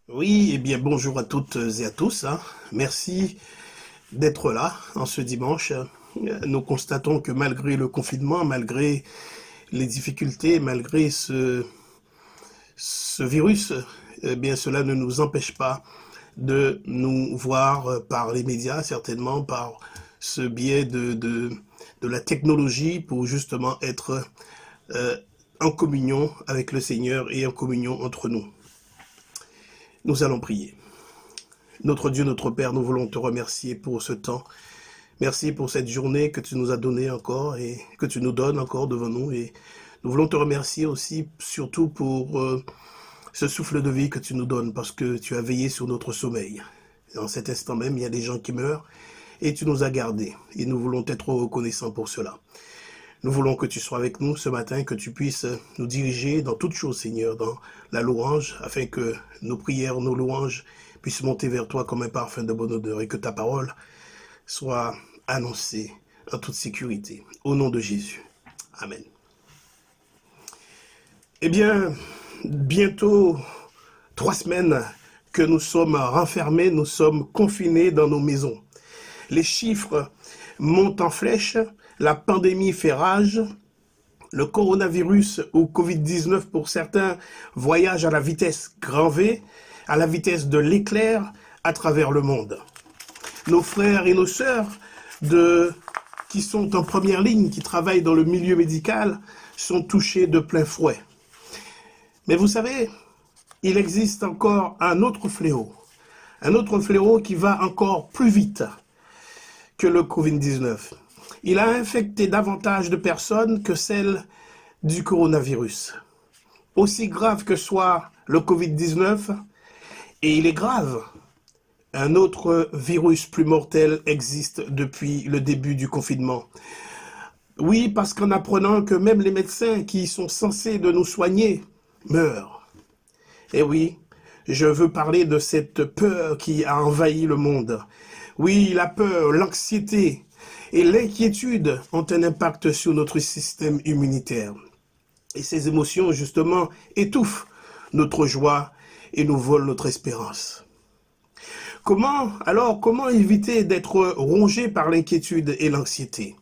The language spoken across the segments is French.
Oui, eh bien bonjour à toutes et à tous, hein. Merci d'être là en ce dimanche. Nous constatons que malgré le confinement, malgré les difficultés, malgré ce virus, eh bien cela ne nous empêche pas de nous voir par les médias, certainement par ce biais de la technologie pour justement être euh, en communion avec le Seigneur et en communion entre nous. Nous allons prier. Notre Dieu, notre Père, nous voulons te remercier pour ce temps. Merci pour cette journée que tu nous as donnée encore et que tu nous donnes encore devant nous. Et nous voulons te remercier aussi, surtout pour ce souffle de vie que tu nous donnes, parce que tu as veillé sur notre sommeil. En cet instant même, il y a des gens qui meurent et tu nous as gardés. Et nous voulons être reconnaissants pour cela. Nous voulons que tu sois avec nous ce matin, que tu puisses nous diriger dans toutes choses, Seigneur, dans la louange, afin que nos prières, nos louanges puissent monter vers toi comme un parfum de bonne odeur et que ta parole soit annoncée en toute sécurité. Au nom de Jésus. Amen. Eh bien, bientôt 3 semaines que nous sommes renfermés, nous sommes confinés dans nos maisons. Les chiffres montent en flèche, la pandémie fait rage, le coronavirus ou Covid-19 pour certains voyage à la vitesse grand V, à la vitesse de l'éclair à travers le monde. Nos frères et nos sœurs qui sont en première ligne, qui travaillent dans le milieu médical, sont touchés de plein fouet. Mais vous savez, il existe encore un autre fléau qui va encore plus vite que le Covid-19. Il a infecté davantage de personnes que celle du coronavirus. Aussi grave que soit le Covid-19, et il est grave, un autre virus plus mortel existe depuis le début du confinement. Oui, parce qu'en apprenant que même les médecins qui sont censés de nous soigner meurent. Et oui, je veux parler de cette peur qui a envahi le monde. Oui, la peur, l'anxiété et l'inquiétude ont un impact sur notre système immunitaire. Et ces émotions, justement, étouffent notre joie et nous volent notre espérance. Comment éviter d'être rongé par l'inquiétude et l'anxiété?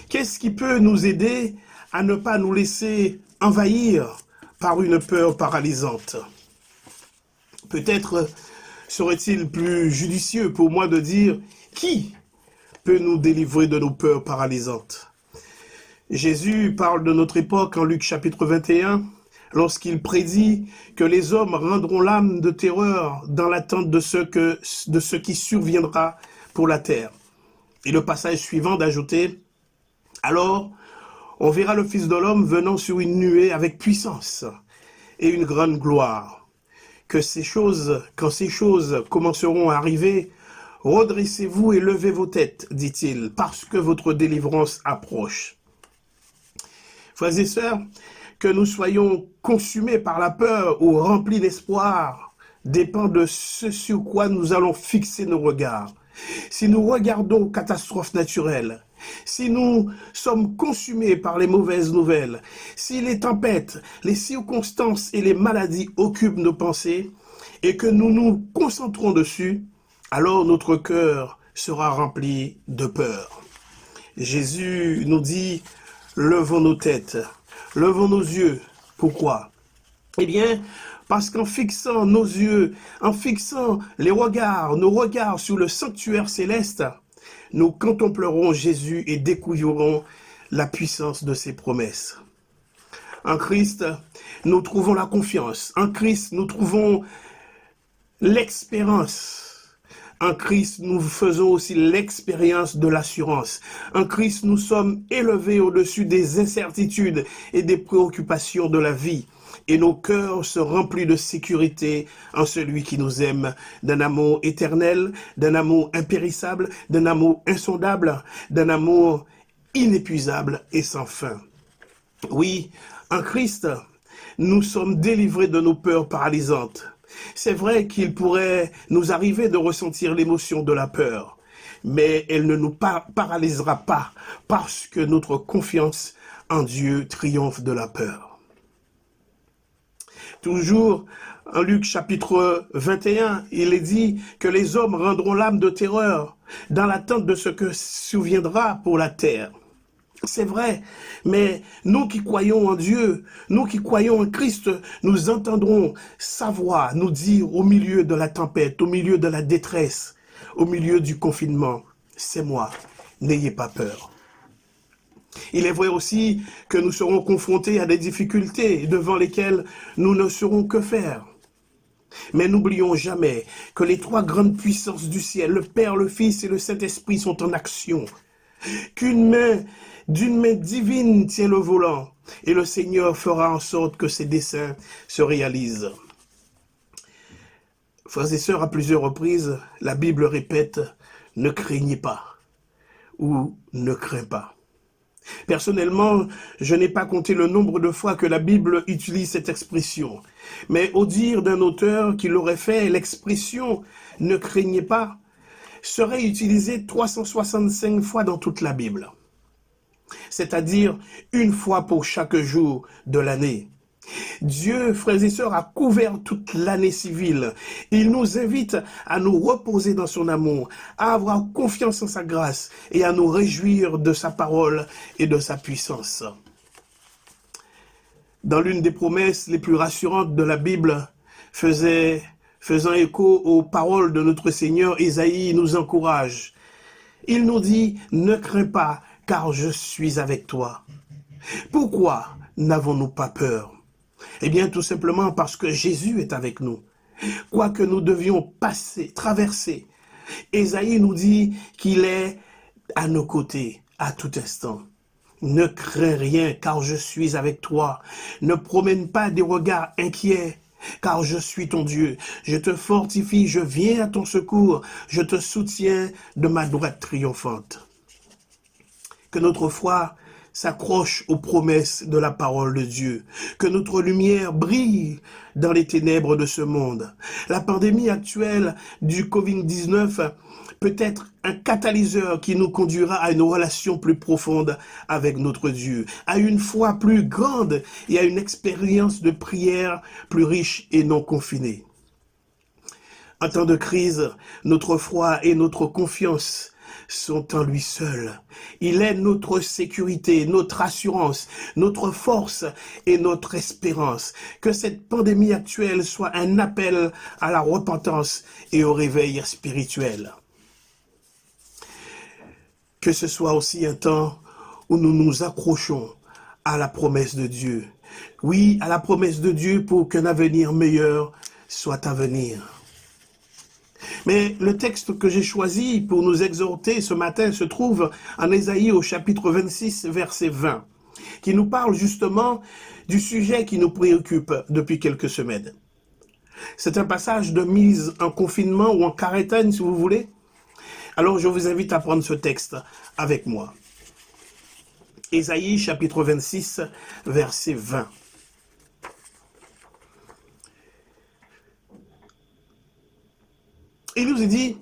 Qu'est-ce qui peut nous aider à ne pas nous laisser envahir par une peur paralysante? Peut-être serait-il plus judicieux pour moi de dire qui peut nous délivrer de nos peurs paralysantes? Jésus parle de notre époque en Luc chapitre 21, lorsqu'il prédit que les hommes rendront l'âme de terreur dans l'attente de ce qui surviendra pour la terre. Et le passage suivant d'ajouter, alors on verra le Fils de l'homme venant sur une nuée avec puissance et une grande gloire. Quand ces choses commenceront à arriver, redressez-vous et levez vos têtes, dit-il, parce que votre délivrance approche. Frères et sœurs, que nous soyons consumés par la peur ou remplis d'espoir dépend de ce sur quoi nous allons fixer nos regards. Si nous regardons aux catastrophes naturelles, si nous sommes consumés par les mauvaises nouvelles, si les tempêtes, les circonstances et les maladies occupent nos pensées et que nous nous concentrons dessus, alors notre cœur sera rempli de peur. Jésus nous dit, levons nos têtes, levons nos yeux. Pourquoi? Eh bien, parce qu'en fixant nos yeux, en fixant nos regards sur le sanctuaire céleste, nous contemplerons Jésus et découvrirons la puissance de ses promesses. En Christ, nous trouvons la confiance. En Christ, nous trouvons l'espérance. En Christ, nous faisons aussi l'expérience de l'assurance. En Christ, nous sommes élevés au-dessus des incertitudes et des préoccupations de la vie. Et nos cœurs se remplissent de sécurité en celui qui nous aime, d'un amour éternel, d'un amour impérissable, d'un amour insondable, d'un amour inépuisable et sans fin. Oui, en Christ, nous sommes délivrés de nos peurs paralysantes. C'est vrai qu'il pourrait nous arriver de ressentir l'émotion de la peur, mais elle ne nous paralysera pas parce que notre confiance en Dieu triomphe de la peur. Toujours En Luc chapitre 21, il est dit que les hommes rendront l'âme de terreur dans l'attente de ce que surviendra pour la terre. C'est vrai, mais nous qui croyons en Dieu, nous qui croyons en Christ, nous entendrons sa voix nous dire au milieu de la tempête, au milieu de la détresse, au milieu du confinement, c'est moi, n'ayez pas peur. Il est vrai aussi que nous serons confrontés à des difficultés devant lesquelles nous ne saurons que faire. Mais n'oublions jamais que les trois grandes puissances du ciel, le Père, le Fils et le Saint-Esprit sont en action. D'une main divine tient le volant et le Seigneur fera en sorte que ses desseins se réalisent. Frères et sœurs, à plusieurs reprises, la Bible répète « ne craignez pas » ou « ne crains pas ». Personnellement, je n'ai pas compté le nombre de fois que la Bible utilise cette expression. Mais au dire d'un auteur qui l'aurait fait, l'expression « ne craignez pas » serait utilisée 365 fois dans toute la Bible. C'est-à-dire une fois pour chaque jour de l'année. Dieu, frères et sœurs, a couvert toute l'année civile. Il nous invite à nous reposer dans son amour, à avoir confiance en sa grâce et à nous réjouir de sa parole et de sa puissance. Dans l'une des promesses les plus rassurantes de la Bible, faisant écho aux paroles de notre Seigneur, Ésaïe nous encourage. Il nous dit « Ne crains pas, car je suis avec toi ». Pourquoi n'avons-nous pas peur ? Eh bien, tout simplement parce que Jésus est avec nous. Quoi que nous devions traverser, Ésaïe nous dit qu'il est à nos côtés à tout instant. Ne crains rien, car je suis avec toi. Ne promène pas des regards inquiets, car je suis ton Dieu. Je te fortifie, je viens à ton secours. Je te soutiens de ma droite triomphante. Que notre foi s'accroche aux promesses de la parole de Dieu. Que notre lumière brille dans les ténèbres de ce monde. La pandémie actuelle du Covid-19 peut être un catalyseur qui nous conduira à une relation plus profonde avec notre Dieu, à une foi plus grande et à une expérience de prière plus riche et non confinée. En temps de crise, notre foi et notre confiance sont en lui seul. Il est notre sécurité, notre assurance, notre force et notre espérance. Que cette pandémie actuelle soit un appel à la repentance et au réveil spirituel. Que ce soit aussi un temps où nous nous accrochons à la promesse de Dieu. Oui, à la promesse de Dieu pour qu'un avenir meilleur soit à venir. Mais le texte que j'ai choisi pour nous exhorter ce matin se trouve en Ésaïe au chapitre 26, verset 20, qui nous parle justement du sujet qui nous préoccupe depuis quelques semaines. C'est un passage de mise en confinement ou en quarantaine, si vous voulez. Alors je vous invite à prendre ce texte avec moi. Ésaïe chapitre 26, verset 20. Il nous dit,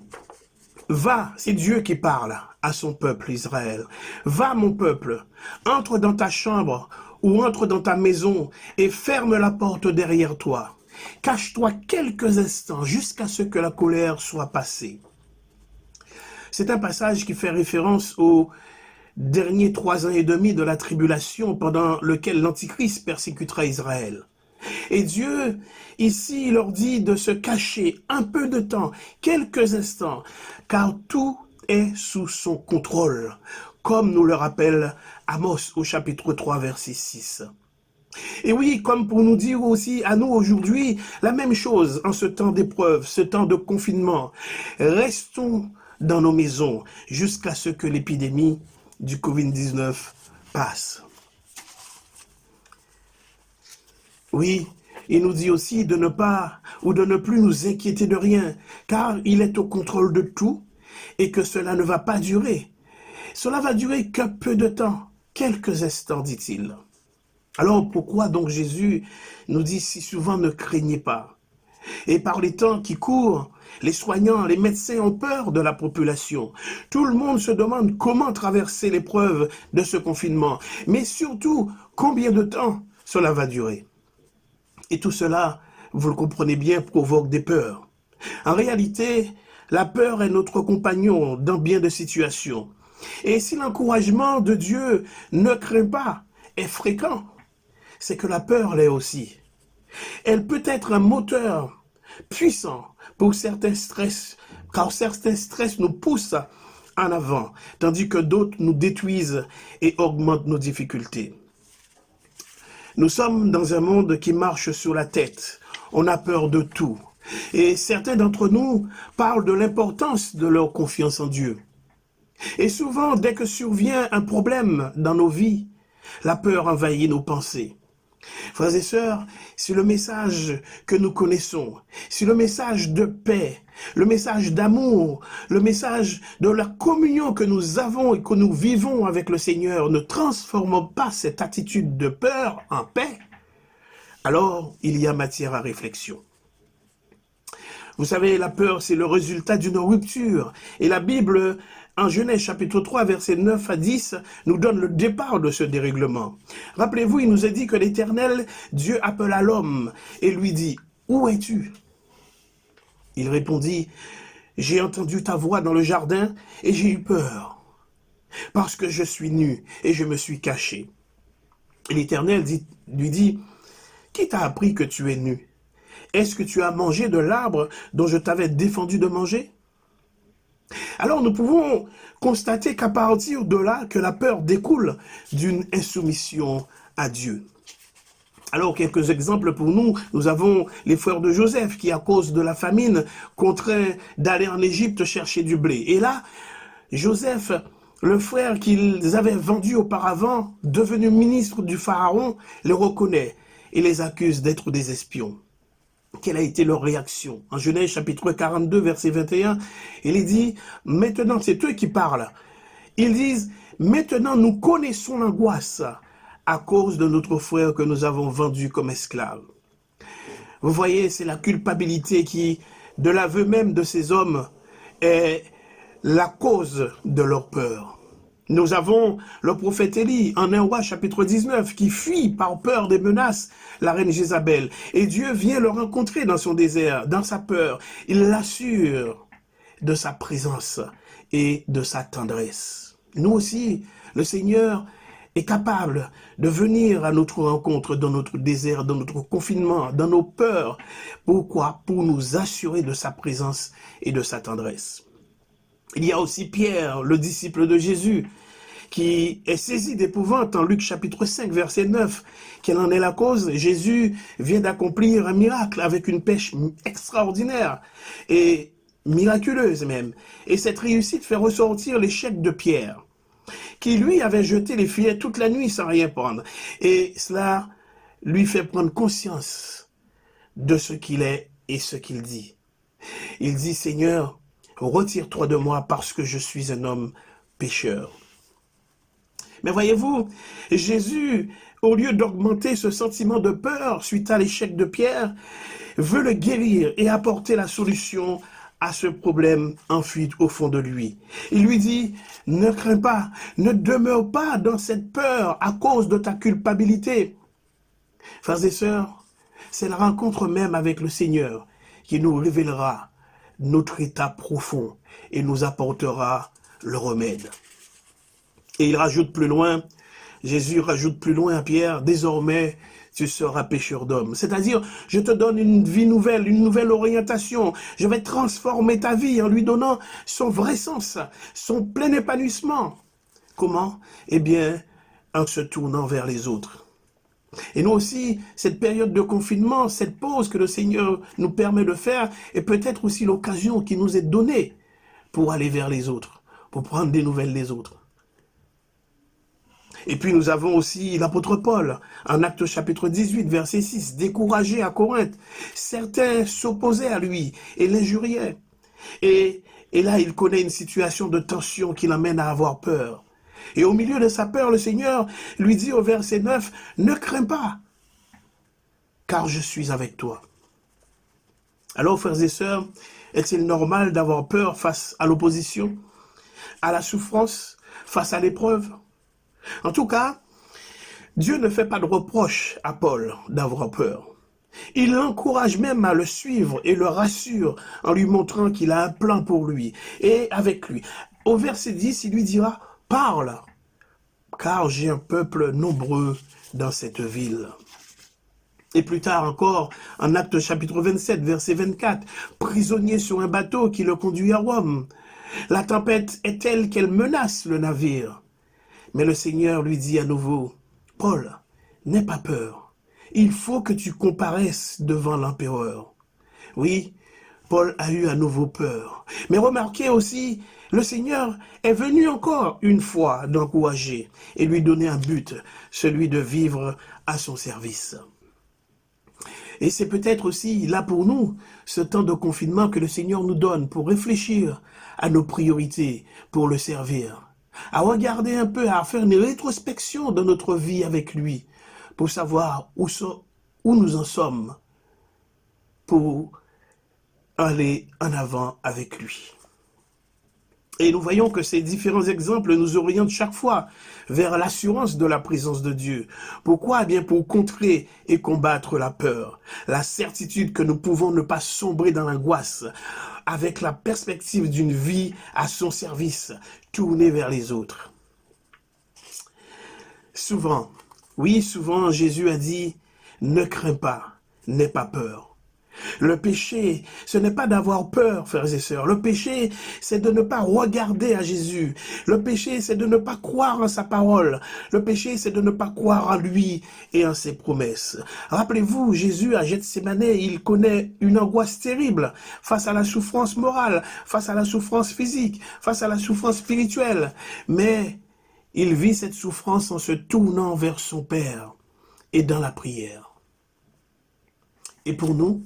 va, c'est Dieu qui parle à son peuple Israël. Va mon peuple, entre dans ta chambre ou entre dans ta maison et ferme la porte derrière toi. Cache-toi quelques instants jusqu'à ce que la colère soit passée. C'est un passage qui fait référence aux derniers 3 ans et demi de la tribulation pendant lequel l'Antichrist persécutera Israël. Et Dieu, ici, leur dit de se cacher un peu de temps, quelques instants, car tout est sous son contrôle, comme nous le rappelle Amos au chapitre 3, verset 6. Et oui, comme pour nous dire aussi à nous aujourd'hui, la même chose en ce temps d'épreuve, ce temps de confinement. Restons dans nos maisons jusqu'à ce que l'épidémie du Covid-19 passe. Oui, il nous dit aussi de ne pas ou de ne plus nous inquiéter de rien, car il est au contrôle de tout et que cela ne va pas durer. Cela va durer qu'un peu de temps, quelques instants, dit-il. Alors pourquoi donc Jésus nous dit si souvent ne craignez pas? Et par les temps qui courent, les soignants, les médecins ont peur de la population. Tout le monde se demande comment traverser l'épreuve de ce confinement, mais surtout combien de temps cela va durer. Et tout cela vous le comprenez bien, provoque des peurs. En réalité, la peur est notre compagnon dans bien de situations. Et si l'encouragement de Dieu ne craint pas, est fréquent, c'est que la peur l'est aussi. Elle peut être un moteur puissant pour certains stress, car certains stress nous poussent en avant, tandis que d'autres nous détruisent et augmentent nos difficultés. Nous sommes dans un monde qui marche sur la tête. On a peur de tout. Et certains d'entre nous parlent de l'importance de leur confiance en Dieu. Et souvent, dès que survient un problème dans nos vies, la peur envahit nos pensées. Frères et sœurs, c'est le message que nous connaissons, c'est le message de paix, le message d'amour, le message de la communion que nous avons et que nous vivons avec le Seigneur. Ne transformons pas cette attitude de peur en paix, alors il y a matière à réflexion. Vous savez, la peur, c'est le résultat d'une rupture. Et la Bible, en Genèse chapitre 3, versets 9 à 10, nous donne le départ de ce dérèglement. Rappelez-vous, il nous a dit que l'Éternel, Dieu appela l'homme et lui dit, « Où es-tu » Il répondit, « J'ai entendu ta voix dans le jardin et j'ai eu peur, parce que je suis nu et je me suis caché. » Et l'Éternel lui dit, « Qui t'a appris que tu es nu ? Est-ce que tu as mangé de l'arbre dont je t'avais défendu de manger ?» Alors nous pouvons constater qu'à partir de là, que la peur découle d'une insoumission à Dieu. Alors quelques exemples pour nous. Nous avons les frères de Joseph qui, à cause de la famine, contraints d'aller en Égypte chercher du blé. Et là, Joseph, le frère qu'ils avaient vendu auparavant, devenu ministre du Pharaon, les reconnaît et les accuse d'être des espions. Quelle a été leur réaction? En Genèse chapitre 42, verset 21, il est dit, maintenant, c'est eux qui parlent. Ils disent, maintenant nous connaissons l'angoisse à cause de notre frère que nous avons vendu comme esclave. Vous voyez, c'est la culpabilité qui, de l'aveu même de ces hommes, est la cause de leur peur. Nous avons le prophète Élie en 1 Roi chapitre 19 qui fuit par peur des menaces la reine Jézabel. Et Dieu vient le rencontrer dans son désert, dans sa peur. Il l'assure de sa présence et de sa tendresse. Nous aussi, le Seigneur est capable de venir à notre rencontre dans notre désert, dans notre confinement, dans nos peurs. Pourquoi? Pour nous assurer de sa présence et de sa tendresse. Il y a aussi Pierre, le disciple de Jésus, qui est saisi d'épouvante en Luc chapitre 5, verset 9. Quelle en est la cause? Jésus vient d'accomplir un miracle avec une pêche extraordinaire et miraculeuse même. Et cette réussite fait ressortir l'échec de Pierre, qui lui avait jeté les filets toute la nuit sans rien prendre. Et cela lui fait prendre conscience de ce qu'il est et ce qu'il dit. Il dit, Seigneur, retire-toi de moi parce que je suis un homme pécheur. Mais voyez-vous, Jésus, au lieu d'augmenter ce sentiment de peur suite à l'échec de Pierre, veut le guérir et apporter la solution à ce problème en fuite au fond de lui. Il lui dit, ne crains pas, ne demeure pas dans cette peur à cause de ta culpabilité. Frères et sœurs, c'est la rencontre même avec le Seigneur qui nous révélera notre état profond et nous apportera le remède. Et il rajoute plus loin, Jésus rajoute plus loin à Pierre, désormais tu seras pêcheur d'hommes. C'est-à-dire, je te donne une vie nouvelle, une nouvelle orientation. Je vais transformer ta vie en lui donnant son vrai sens, son plein épanouissement. Comment? Eh bien, en se tournant vers les autres. Et nous aussi, cette période de confinement, cette pause que le Seigneur nous permet de faire, est peut-être aussi l'occasion qui nous est donnée pour aller vers les autres, pour prendre des nouvelles des autres. Et puis nous avons aussi l'apôtre Paul, en Actes chapitre 18, verset 6, découragé à Corinthe. Certains s'opposaient à lui et l'injuriaient. Et là, il connaît une situation de tension qui l'amène à avoir peur. Et au milieu de sa peur, le Seigneur lui dit au verset 9, « Ne crains pas, car je suis avec toi. » Alors, frères et sœurs, est-il normal d'avoir peur face à l'opposition, à la souffrance, face à l'épreuve? En tout cas, Dieu ne fait pas de reproche à Paul d'avoir peur. Il l'encourage même à le suivre et le rassure en lui montrant qu'il a un plan pour lui et avec lui. Au verset 10, il lui dira, « Parle, car j'ai un peuple nombreux dans cette ville. » Et plus tard encore, en Actes chapitre 27, verset 24, prisonnier sur un bateau qui le conduit à Rome. La tempête est telle qu'elle menace le navire. Mais le Seigneur lui dit à nouveau, « Paul, n'aie pas peur. Il faut que tu comparaisses devant l'empereur. » Oui, Paul a eu à nouveau peur. Mais remarquez aussi, le Seigneur est venu encore une fois l'encourager et lui donner un but, celui de vivre à son service. Et c'est peut-être aussi là pour nous, ce temps de confinement que le Seigneur nous donne pour réfléchir à nos priorités, pour le servir, à regarder un peu, à faire une rétrospection de notre vie avec lui, pour savoir où nous en sommes, pour aller en avant avec lui. Et nous voyons que ces différents exemples nous orientent chaque fois vers l'assurance de la présence de Dieu. Pourquoi? Eh bien, pour contrer et combattre la peur, la certitude que nous pouvons ne pas sombrer dans l'angoisse, avec la perspective d'une vie à son service, tournée vers les autres. Souvent, oui, souvent, Jésus a dit, « Ne crains pas, n'aie pas peur. » Le péché, ce n'est pas d'avoir peur, frères et sœurs. Le péché, c'est de ne pas regarder à Jésus. Le péché, c'est de ne pas croire en sa parole. Le péché, c'est de ne pas croire en lui et en ses promesses. Rappelez-vous, Jésus à Gethsémane, il connaît une angoisse terrible face à la souffrance morale, face à la souffrance physique, face à la souffrance spirituelle. Mais il vit cette souffrance en se tournant vers son Père et dans la prière. Et pour nous,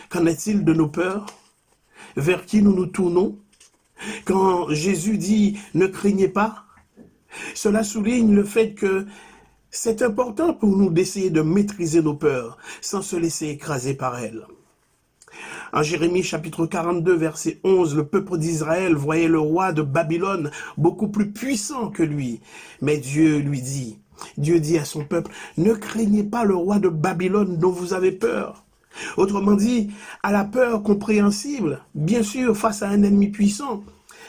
qu'en est-il de nos peurs? Vers qui nous nous tournons? Quand Jésus dit « ne craignez pas », cela souligne le fait que c'est important pour nous d'essayer de maîtriser nos peurs sans se laisser écraser par elles. En Jérémie chapitre 42, verset 11, le peuple d'Israël voyait le roi de Babylone beaucoup plus puissant que lui. Mais Dieu dit à son peuple, « Ne craignez pas le roi de Babylone dont vous avez peur. » Autrement dit, à la peur compréhensible, bien sûr, face à un ennemi puissant,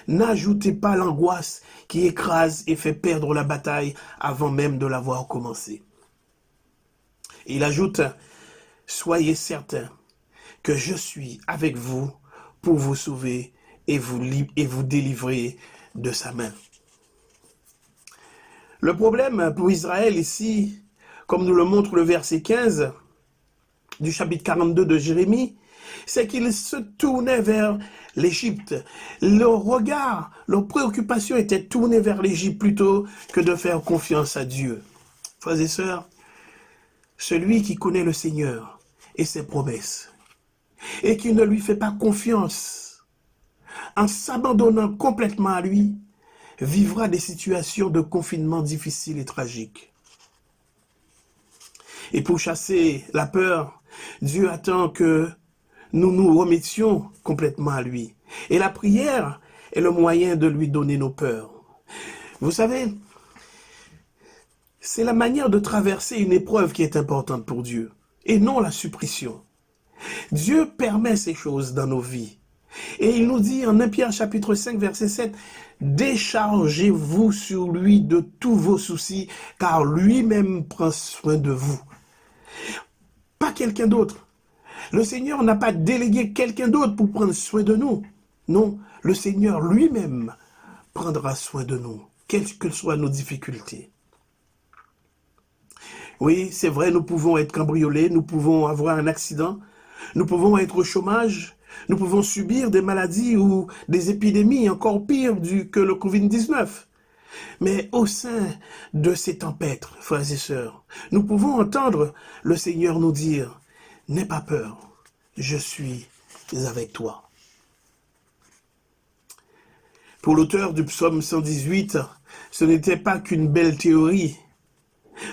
n'ajoutez pas l'angoisse qui écrase et fait perdre la bataille avant même de l'avoir commencée. Il ajoute, « Soyez certains que je suis avec vous pour vous sauver et vous délivrer de sa main. » Le problème pour Israël ici, comme nous le montre le verset 15, du chapitre 42 de Jérémie, c'est qu'ils se tournaient vers l'Égypte. Leur regard, leur préoccupation était tournée vers l'Égypte plutôt que de faire confiance à Dieu. Frères et sœurs, celui qui connaît le Seigneur et ses promesses, et qui ne lui fait pas confiance, en s'abandonnant complètement à lui, vivra des situations de confinement difficiles et tragiques. Et pour chasser la peur, Dieu attend que nous nous remettions complètement à lui. Et la prière est le moyen de lui donner nos peurs. Vous savez, c'est la manière de traverser une épreuve qui est importante pour Dieu, et non la suppression. Dieu permet ces choses dans nos vies. Et il nous dit en 1 Pierre chapitre 5, verset 7, « Déchargez-vous sur lui de tous vos soucis, car lui-même prend soin de vous. » Pas quelqu'un d'autre. Le Seigneur n'a pas délégué quelqu'un d'autre pour prendre soin de nous. Non, le Seigneur lui-même prendra soin de nous, quelles que soient nos difficultés. Oui, c'est vrai, nous pouvons être cambriolés, nous pouvons avoir un accident, nous pouvons être au chômage, nous pouvons subir des maladies ou des épidémies encore pires que le Covid-19. Mais au sein de ces tempêtes, frères et sœurs, nous pouvons entendre le Seigneur nous dire, « N'aie pas peur, je suis avec toi. » Pour l'auteur du psaume 118, ce n'était pas qu'une belle théorie.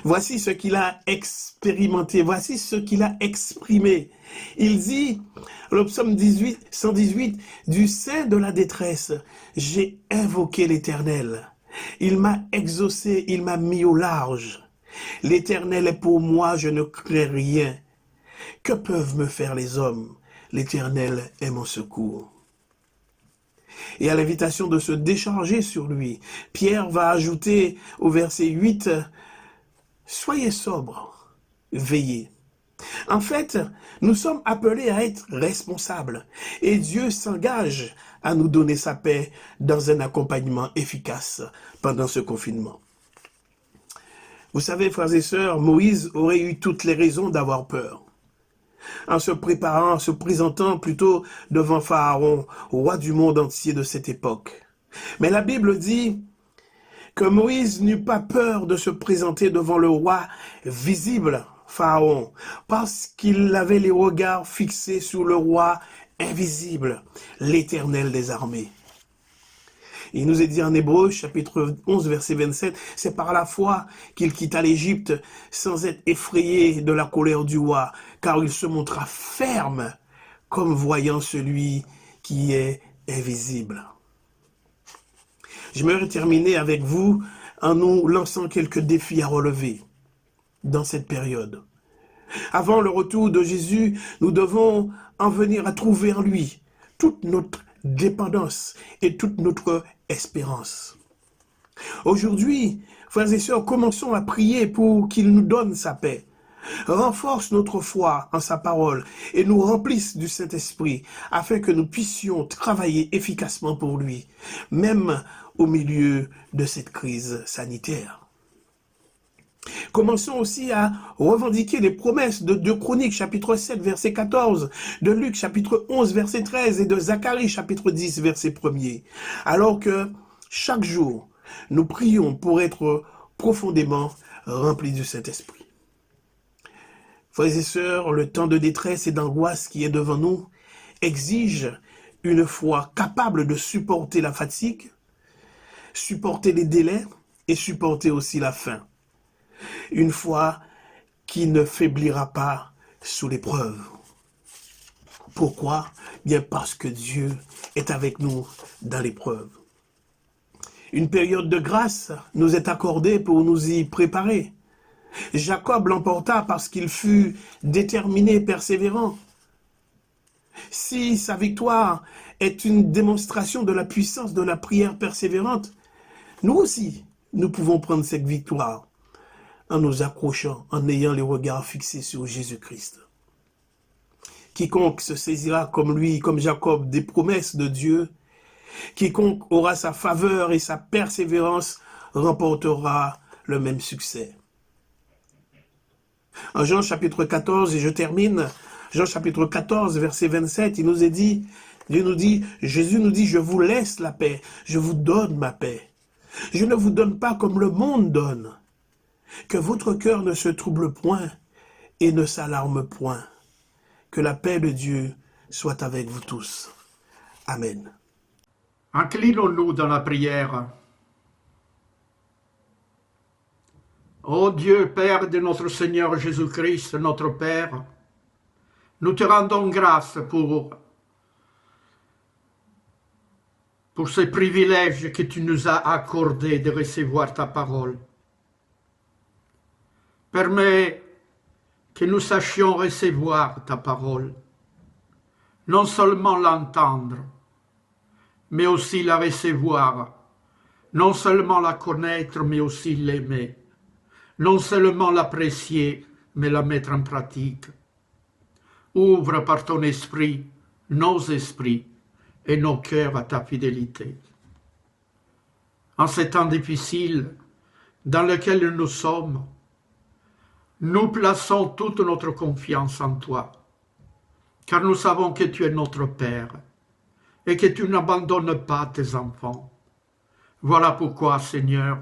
Voici ce qu'il a expérimenté, voici ce qu'il a exprimé. Il dit, le psaume 118, « Du sein de la détresse, j'ai invoqué l'Éternel. Il m'a exaucé, il m'a mis au large. L'Éternel est pour moi, je ne crains rien. Que peuvent me faire les hommes? L'Éternel est mon secours. Et à l'invitation de se décharger sur lui, Pierre va ajouter au verset 8, « Soyez sobres, veillez ». En fait, nous sommes appelés à être responsables et Dieu s'engage à nous donner sa paix dans un accompagnement efficace pendant ce confinement. Vous savez, frères et sœurs, Moïse aurait eu toutes les raisons d'avoir peur. En se préparant, en se présentant plutôt devant Pharaon, roi du monde entier de cette époque. Mais la Bible dit que Moïse n'eut pas peur de se présenter devant le roi visible, Pharaon, parce qu'il avait les regards fixés sur le roi invisible, l'Éternel des armées. Il nous est dit en Hébreux, chapitre 11, verset 27, c'est par la foi qu'il quitta l'Égypte sans être effrayé de la colère du roi, car il se montra ferme comme voyant celui qui est invisible. J'aimerais terminer avec vous en nous lançant quelques défis à relever dans cette période. Avant le retour de Jésus, nous devons en venir à trouver en lui toute notre dépendance et toute notre espérance. Aujourd'hui, frères et sœurs, commençons à prier pour qu'il nous donne sa paix. Renforce notre foi en sa parole et nous remplisse du Saint-Esprit afin que nous puissions travailler efficacement pour lui, même au milieu de cette crise sanitaire. Commençons aussi à revendiquer les promesses de 2 Chroniques, chapitre 7, verset 14, de Luc, chapitre 11, verset 13, et de Zacharie, chapitre 10, verset 1er. Alors que chaque jour, nous prions pour être profondément remplis du Saint-Esprit. Frères et sœurs, le temps de détresse et d'angoisse qui est devant nous exige une foi capable de supporter la fatigue, supporter les délais et supporter aussi la faim. Une foi qui ne faiblira pas sous l'épreuve. Pourquoi? Bien parce que Dieu est avec nous dans l'épreuve. Une période de grâce nous est accordée pour nous y préparer. Jacob l'emporta parce qu'il fut déterminé et persévérant. Si sa victoire est une démonstration de la puissance de la prière persévérante, nous aussi, nous pouvons prendre cette victoire en nous accrochant, en ayant les regards fixés sur Jésus-Christ. Quiconque se saisira comme lui, comme Jacob, des promesses de Dieu, quiconque aura sa faveur et sa persévérance remportera le même succès. En Jean chapitre 14, et je termine, Jean chapitre 14, verset 27, il nous est dit, Jésus nous dit, je vous laisse la paix, je vous donne ma paix. Je ne vous donne pas comme le monde donne. Que votre cœur ne se trouble point et ne s'alarme point. Que la paix de Dieu soit avec vous tous. Amen. Inclinons-nous dans la prière. Ô Dieu, Père de notre Seigneur Jésus-Christ, notre Père, nous te rendons grâce pour ce privilège que tu nous as accordé de recevoir ta parole. Permets que nous sachions recevoir ta parole, non seulement l'entendre, mais aussi la recevoir, non seulement la connaître, mais aussi l'aimer, non seulement l'apprécier, mais la mettre en pratique. Ouvre par ton esprit nos esprits et nos cœurs à ta fidélité. En ces temps difficiles dans lesquels nous sommes, nous plaçons toute notre confiance en toi, car nous savons que tu es notre Père et que tu n'abandonnes pas tes enfants. Voilà pourquoi, Seigneur,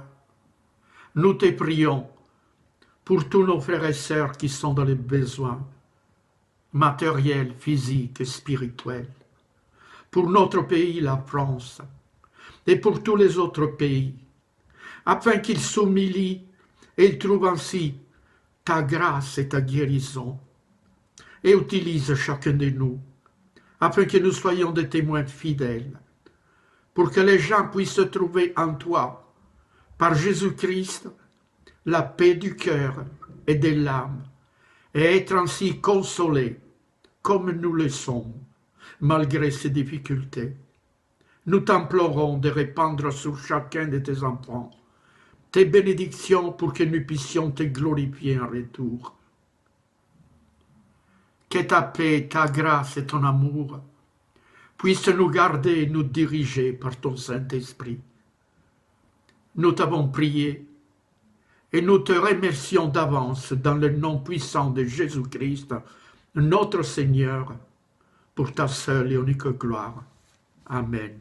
nous te prions pour tous nos frères et sœurs qui sont dans les besoins matériels, physiques et spirituels, pour notre pays, la France, et pour tous les autres pays, afin qu'ils s'humilient et ils trouvent ainsi ta grâce et ta guérison, et utilise chacun de nous, afin que nous soyons des témoins fidèles, pour que les gens puissent trouver en toi, par Jésus-Christ, la paix du cœur et de l'âme, et être ainsi consolés comme nous le sommes, malgré ces difficultés. Nous t'implorons de répandre sur chacun de tes enfants tes bénédictions pour que nous puissions te glorifier en retour. Que ta paix, ta grâce et ton amour puissent nous garder et nous diriger par ton Saint-Esprit. Nous t'avons prié et nous te remercions d'avance dans le nom puissant de Jésus-Christ, notre Seigneur, pour ta seule et unique gloire. Amen.